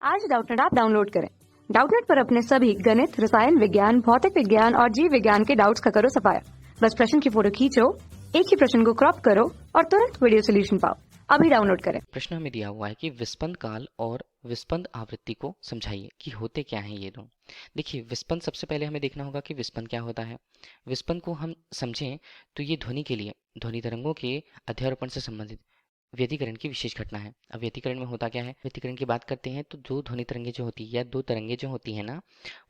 आज Doubtnut app download करें। Doubtnut पर अपने सभी गणित, रसायन विज्ञान, भौतिक विज्ञान और जीव विज्ञान के डाउट्स का करो सफाया। बस प्रश्न की फोटो खींचो, एक ही प्रश्न को क्रॉप करो और तुरंत वीडियो सोल्यूशन पाओ। अभी डाउनलोड करें। प्रश्न हमें दिया हुआ है कि विस्पंद काल और विस्पंद आवृत्ति को समझाइए कि होते क्या हैं ये दोनों। देखिए, विस्पंद सबसे पहले हमें देखना होगा कि विस्पंद क्या होता है। विस्पंद को हम समझें तो ये ध्वनि के लिए ध्वनि तरंगों के अध्यारोपण से संबंधित व्यतिकरण की विशेष घटना है। अब व्यतिकरण में होता क्या है, व्यतिकरण की बात करते हैं तो दो ध्वनि तरंगे जो होती है या दो तरंगे जो होती है ना,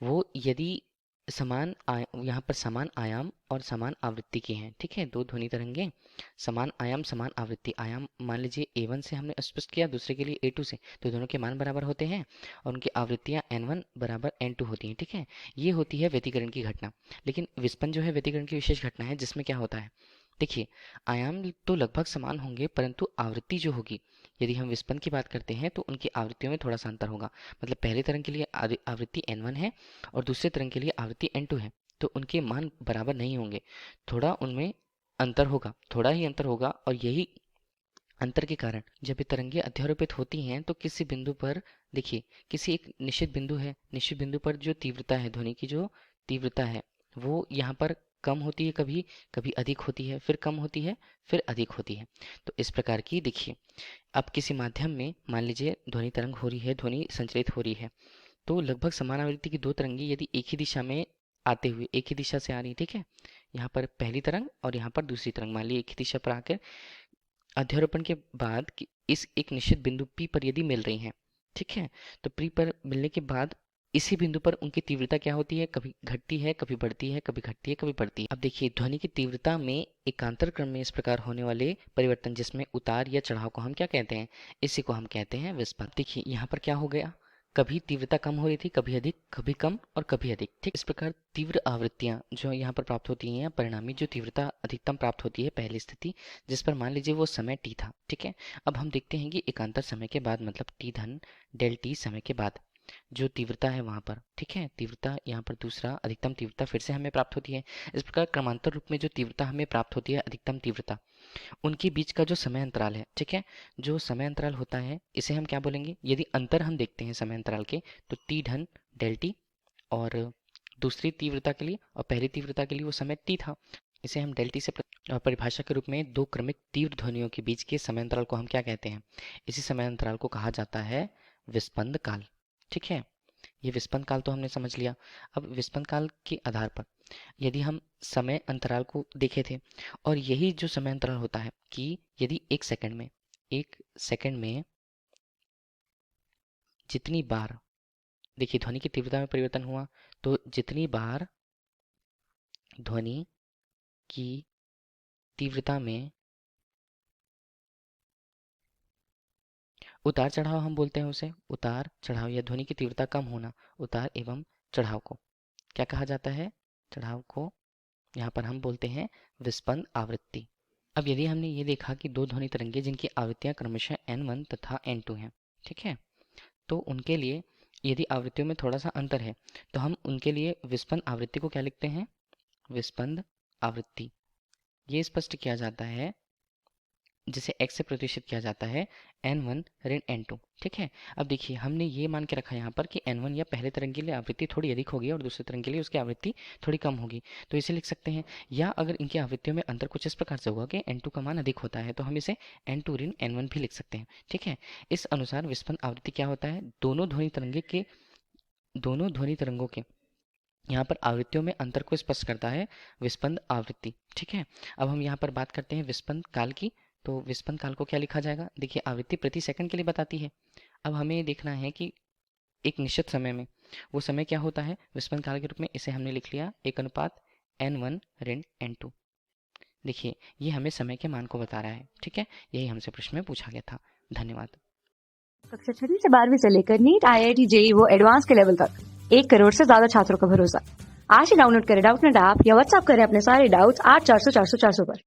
वो यदि यहाँ पर समान आयाम और समान आवृत्ति की हैं, ठीक है। दो ध्वनि तरंगे समान आयाम समान आवृत्ति, आयाम मान लीजिए A1 से हमने स्पष्ट किया, दूसरे के लिए A2 से, तो दोनों के मान बराबर होते हैं और उनकी आवृत्तियां N1 बराबर N2 होती हैं, ठीक है। ये होती है व्यतिकरण की घटना। लेकिन विस्पंद जो है व्यतिकरण की विशेष घटना है, जिसमें क्या होता है, देखिए, आयाम तो लगभग समान होंगे परंतु आवृत्ति जो होगी, यदि हम विस्पंद की बात करते हैं तो उनकी आवृत्तियों में थोड़ा सा अंतर होगा। मतलब पहले तरंग के लिए आवृत्ति N1 है और दूसरे तरंग के लिए आवृत्ति N2 है, तो उनके मान बराबर नहीं होंगे, थोड़ा उनमें अंतर होगा, थोड़ा ही अंतर होगा। और यही अंतर के कारण जब ये तरंगे अध्यारोपित होती हैं तो किसी बिंदु पर, देखिए, किसी एक निश्चित बिंदु है, निश्चित बिंदु पर जो तीव्रता है, ध्वनि की जो तीव्रता है, वो यहाँ पर कम होती है, कभी कभी अधिक होती है, फिर कम होती है, फिर अधिक होती है। तो इस प्रकार की, देखिए, अब किसी माध्यम में मान लीजिए ध्वनि तरंग हो रही है, ध्वनि संचरित हो रही है, तो लगभग समान आवृत्ति की दो तरंगे यदि एक ही दिशा में आते हुए, एक ही दिशा से आ रही है, ठीक है, यहाँ पर पहली तरंग और यहाँ पर दूसरी तरंग, मान लीजिए एक ही दिशा पर आकर अध्यारोपण के बाद इस एक निश्चित बिंदु P पर यदि मिल रही हैं, ठीक है, तो P पर मिलने के बाद इसी बिंदु पर उनकी तीव्रता क्या होती है, कभी घटती है, कभी बढ़ती है, कभी घटती है, कभी बढ़ती है। अब देखिए, ध्वनि की तीव्रता में एकांतर क्रम में इस प्रकार होने वाले परिवर्तन, जिसमें उतार या चढ़ाव को हम क्या कहते हैं, इसी को हम कहते हैं विस्पंद। देखिए, यहाँ पर क्या हो गया, कभी तीव्रता कम हो रही थी, कभी अधिक, कभी कम और कभी अधिक, ठीक। इस प्रकार तीव्र आवृत्तियां जो यहाँ पर प्राप्त होती हैं, परिणामी जो तीव्रता अधिकतम प्राप्त होती है पहली स्थिति, जिस पर मान लीजिए वो समय t था, ठीक है। अब हम देखते हैं कि एकांतर समय के बाद, मतलब t धन डेल t समय के बाद जो तीव्रता है वहां पर, ठीक है, तीव्रता यहाँ पर दूसरा अधिकतम तीव्रता फिर से हमें प्राप्त होती है। इस प्रकार क्रमांतर रूप में जो तीव्रता हमें प्राप्त होती है, अधिकतम तीव्रता, उनके बीच का जो समय अंतराल है, ठीक है, जो समय अंतराल होता है, इसे हम क्या बोलेंगे, यदि अंतर हम देखते हैं समय अंतराल के, तो t धन डेल t, और दूसरी तीव्रता के लिए और पहली तीव्रता के लिए वो समय t था, इसे हम डेल t से परिभाषा के रूप में दो क्रमिक तीव्र ध्वनियों के बीच के समय अंतराल को हम क्या कहते हैं, इसी समय अंतराल को कहा जाता है विस्पंद काल, ठीक है। ये विस्पंद काल तो हमने समझ लिया। अब विस्पंद काल के आधार पर यदि हम समय अंतराल को देखे थे, और यही जो समय अंतराल होता है कि यदि एक सेकंड में जितनी बार, देखिए, ध्वनि की तीव्रता में परिवर्तन हुआ, तो जितनी बार ध्वनि की तीव्रता में उतार चढ़ाव, हम बोलते हैं उसे उतार चढ़ाव, या ध्वनि की तीव्रता कम होना, उतार एवं चढ़ाव को क्या कहा जाता है, चढ़ाव को यहाँ पर हम बोलते हैं विस्पंद आवृत्ति। अब यदि हमने ये देखा कि दो ध्वनि तरंगे जिनकी आवृत्तियां क्रमशः N1 तथा N2 हैं, ठीक है, तो उनके लिए यदि आवृत्तियों में थोड़ा सा अंतर है, तो हम उनके लिए विस्पंद आवृत्ति को क्या लिखते हैं, विस्पंद आवृत्ति। ये स्पष्ट किया जाता है, जिसे x से प्रतिशत किया जाता है N1 ऋण N2, ठीक है। अब देखिए, हमने ये मान के रखा यहाँ पर कि N1 या पहले तरंग के लिए आवृत्ति थोड़ी अधिक होगी और दूसरे तरंग के लिए उसकी आवृत्ति थोड़ी कम होगी, तो इसे लिख सकते हैं। या अगर इनकी आवृत्तियों में अंतर कुछ इस प्रकार से हुआ कि N2 का मान अधिक होता है, तो हम इसे N2 ऋण N1 भी लिख सकते हैं, ठीक है। इस अनुसार विस्पंद आवृत्ति क्या होता है, दोनों ध्वनि तरंगों के यहाँ पर आवृत्तियों में अंतर को स्पष्ट करता है विस्पंद आवृत्ति, ठीक है। अब हम यहाँ पर बात करते हैं विस्पंद काल की, तो विस्पंद काल को क्या लिखा जाएगा, देखिए, आवृत्ति प्रति सेकंड के लिए बताती है। अब हमें देखना है कि एक निश्चित समय में वो समय क्या होता है विस्पंद काल के रूप में, इसे हमने लिख लिया 1:N1 ऋण N2। देखिए, ये हमें समय के मान को बता रहा है, ठीक है। यही हमसे प्रश्न में पूछा गया था। धन्यवाद। कक्षा 6 से 12वीं से लेकर नीट, IIT, JEE वो एडवांस के लेवल तक 1 करोड़ से ज्यादा छात्रों का भरोसा। आज ही डाउनलोड करें डाउटनेट ऐप या व्हाट्सएप करें अपने सारे डाउट्स 8400 400 400 पर।